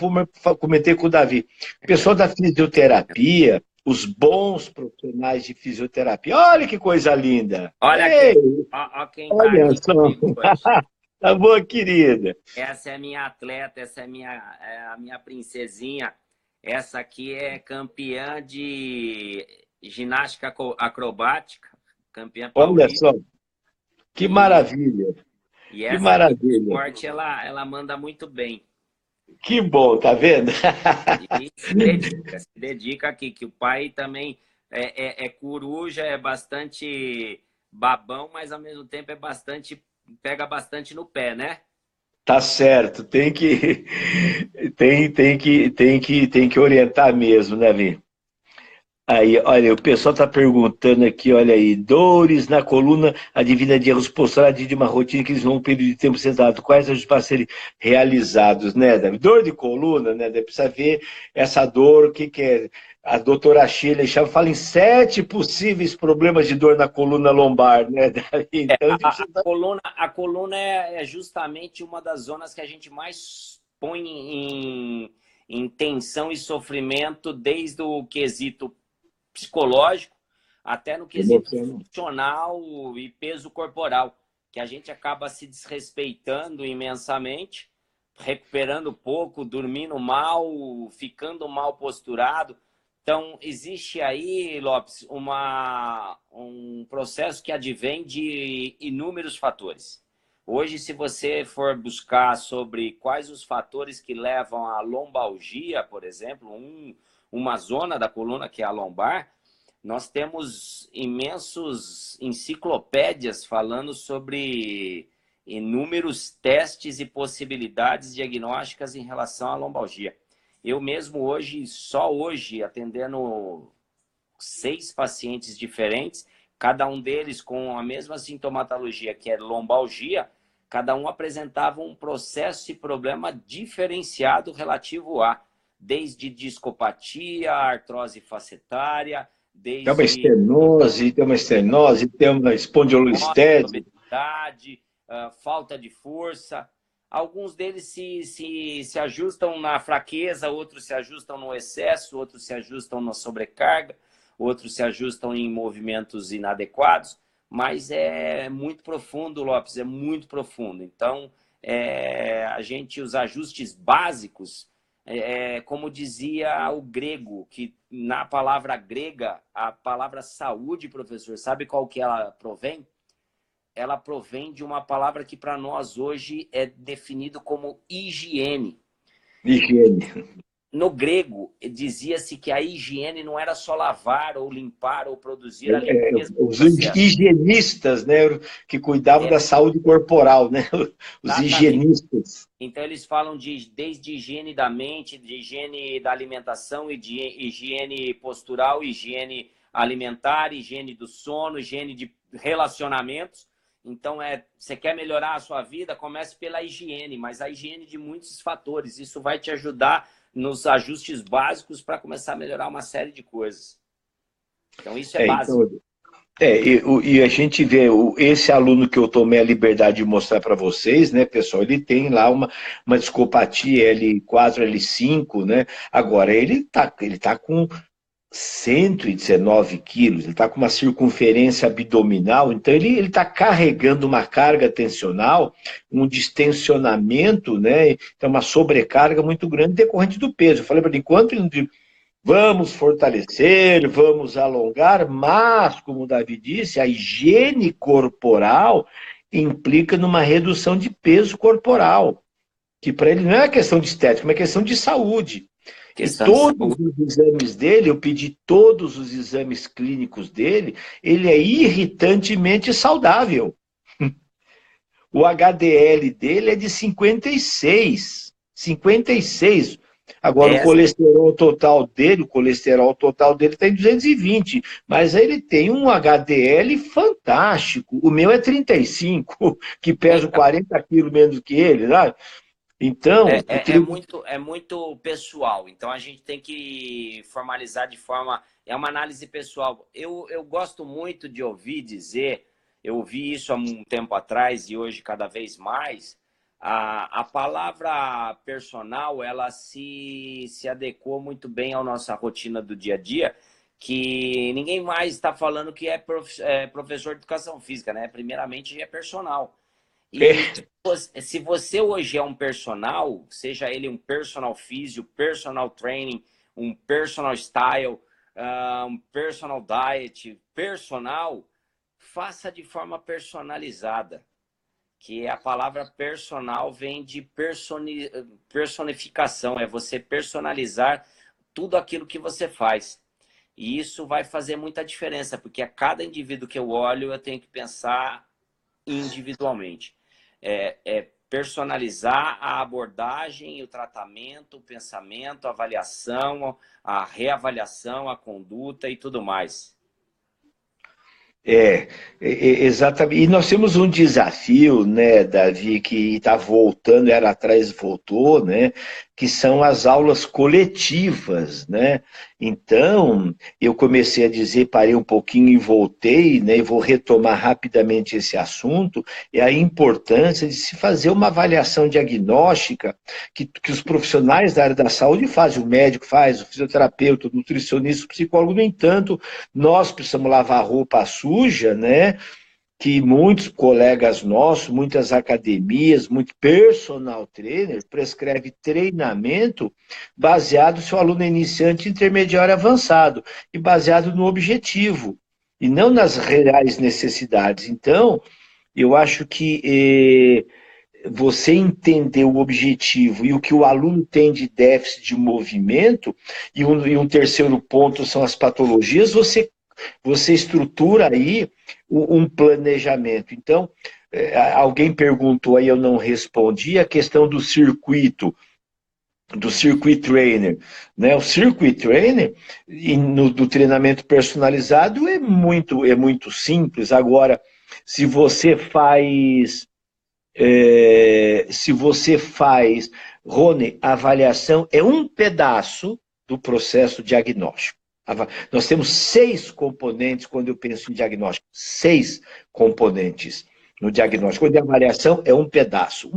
comentei com o Davi, o pessoal da fisioterapia, os bons profissionais de fisioterapia, olha que coisa linda! Olha Ei, quem, ó quem está olha aqui só! comigo hoje. Tá boa, querida? Essa é minha atleta, essa é a minha princesinha. Essa aqui é campeã de ginástica acrobática, campeã Olha paulista. só, que E, maravilha! e Que essa aqui no maravilha! esporte, ela manda muito bem. Que bom, tá vendo? E se dedica aqui, que o pai também é coruja, é bastante babão, mas ao mesmo tempo pega bastante no pé, né? Tá certo, tem que orientar mesmo, né, Vi? Aí, olha, o pessoal está perguntando aqui, olha aí, dores na coluna, advinda de erros posturados de uma rotina que eles vão um período de tempo sentado. Quais ajustes para serem realizados, né, Davi? Dor de coluna, né? Davi? Precisa ver essa dor, o que que é? A doutora Sheila chama, fala em 7 possíveis problemas de dor na coluna lombar, né, Davi? Então, a gente precisa... A coluna é justamente uma das zonas que a gente mais põe em tensão e sofrimento, desde o quesito psicológico até no quesito Emocional. funcional e peso corporal, que a gente acaba se desrespeitando imensamente, recuperando pouco, dormindo mal, ficando mal posturado. Então, existe aí, Lopes, um processo que advém de inúmeros fatores. Hoje, se você for buscar sobre quais os fatores que levam à lombalgia, por exemplo, uma zona da coluna que é a lombar, nós temos imensos enciclopédias falando sobre inúmeros testes e possibilidades diagnósticas em relação à lombalgia. Eu mesmo hoje, só hoje, atendendo 6 pacientes diferentes, cada um deles com a mesma sintomatologia, que é lombalgia, cada um apresentava um processo e problema diferenciado relativo a, desde discopatia, artrose facetária, desde Tem uma estenose, tem uma espondilolistese. obesidade, falta de força. Alguns deles se ajustam na fraqueza, outros se ajustam no excesso, outros se ajustam na sobrecarga, outros se ajustam em movimentos inadequados, mas é muito profundo, Lopes, é muito profundo. Então, os ajustes básicos, como dizia o grego, que na palavra grega, a palavra saúde, professor, sabe qual que ela provém? Ela provém de uma palavra que para nós hoje é definido como higiene. Higiene. no grego, dizia-se que a higiene não era só lavar ou limpar ou produzir a limpeza do Os processo. higienistas, né, que cuidavam É, da saúde corporal, né? Os exatamente. higienistas. Então, eles falam desde higiene da mente, de higiene da alimentação, e de higiene postural, higiene alimentar, higiene do sono, higiene de relacionamentos. Então, você quer melhorar a sua vida, comece pela higiene, mas a higiene de muitos fatores. Isso vai te ajudar nos ajustes básicos para começar a melhorar uma série de coisas. Então, isso é básico. Então, e a gente vê, esse aluno que eu tomei a liberdade de mostrar para vocês, né, pessoal, ele tem lá uma discopatia L4, L5, né? Agora, ele tá com 119 quilos, ele está com uma circunferência abdominal, então ele está carregando uma carga tensional, um distensionamento, né? Então, uma sobrecarga muito grande decorrente do peso. Eu falei para ele, enquanto ele vamos fortalecer, vamos alongar, mas, como o Davi disse, a higiene corporal implica numa redução de peso corporal, que para ele não é uma questão de estética, é uma questão de saúde. E Questão de todos saúde. os exames dele, eu pedi todos os exames clínicos dele, ele é irritantemente saudável. O HDL dele é de 56. 56. Agora, É, o colesterol total dele está em 220, mas ele tem um HDL fantástico. O meu é 35, que pesa então, 40 quilos menos que ele, sabe? Então, o é muito pessoal. Então, a gente tem que formalizar de forma... É uma análise pessoal. Eu gosto muito de ouvir dizer, eu ouvi isso há um tempo atrás e hoje cada vez mais, a palavra personal, ela se adequou muito bem à nossa rotina do dia a dia, que ninguém mais está falando que é professor de educação física, né? Primeiramente, é personal. E é, se você hoje é um personal, seja ele um personal físio, personal training, um personal style, um personal diet, personal, faça de forma personalizada. Que a palavra personal vem de personificação, é você personalizar tudo aquilo que você faz. E isso vai fazer muita diferença, porque a cada indivíduo que eu olho, eu tenho que pensar individualmente. Personalizar a abordagem, o tratamento, o pensamento, a avaliação, a reavaliação, a conduta e tudo mais. Exatamente. E nós temos um desafio, né, Davi, que está voltando, era atrás, voltou, né, que são as aulas coletivas, né? Então, eu comecei a dizer, parei um pouquinho e voltei, né, e vou retomar rapidamente esse assunto, é a importância de se fazer uma avaliação diagnóstica que os profissionais da área da saúde fazem, o médico faz, o fisioterapeuta, o nutricionista, o psicólogo. No entanto, nós precisamos lavar roupa suja, né? Que muitos colegas nossos, muitas academias, muito personal trainer prescreve treinamento baseado se o aluno é iniciante, intermediário, avançado e baseado no objetivo e não nas reais necessidades. Então, eu acho que você entender o objetivo e o que o aluno tem de déficit de movimento, e um terceiro ponto são as patologias, você estrutura aí um planejamento. Então, alguém perguntou aí, eu não respondi, a questão do circuit trainer, né? O circuit trainer do treinamento personalizado é muito simples. Agora, se você faz, Rony, a avaliação é um pedaço do processo diagnóstico. Nós temos 6 componentes quando eu penso em diagnóstico. 6 componentes no diagnóstico. Quando a avaliação é um pedaço.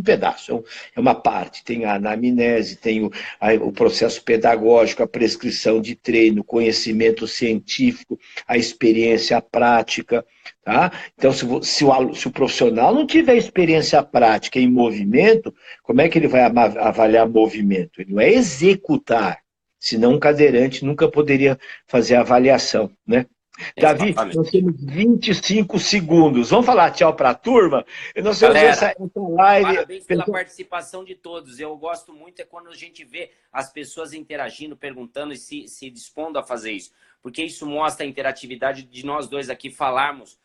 É uma parte. Tem a anamnese, tem o processo pedagógico, a prescrição de treino, conhecimento científico, a experiência, a prática. Tá? Então, se o profissional não tiver experiência prática em movimento, como é que ele vai avaliar movimento? Ele vai executar. Senão um cadeirante nunca poderia fazer a avaliação, né? Davi, nós temos 25 segundos. Vamos falar tchau para a turma? Nós temos Galera, essa live. parabéns pela participação de todos. Eu gosto muito quando a gente vê as pessoas interagindo, perguntando e se dispondo a fazer isso. Porque isso mostra a interatividade de nós dois aqui falarmos.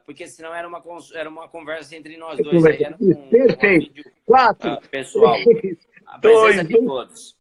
Porque senão era uma conversa entre nós dois. Aí era Perfeito. vídeo, 4, pessoal. A presença de todos.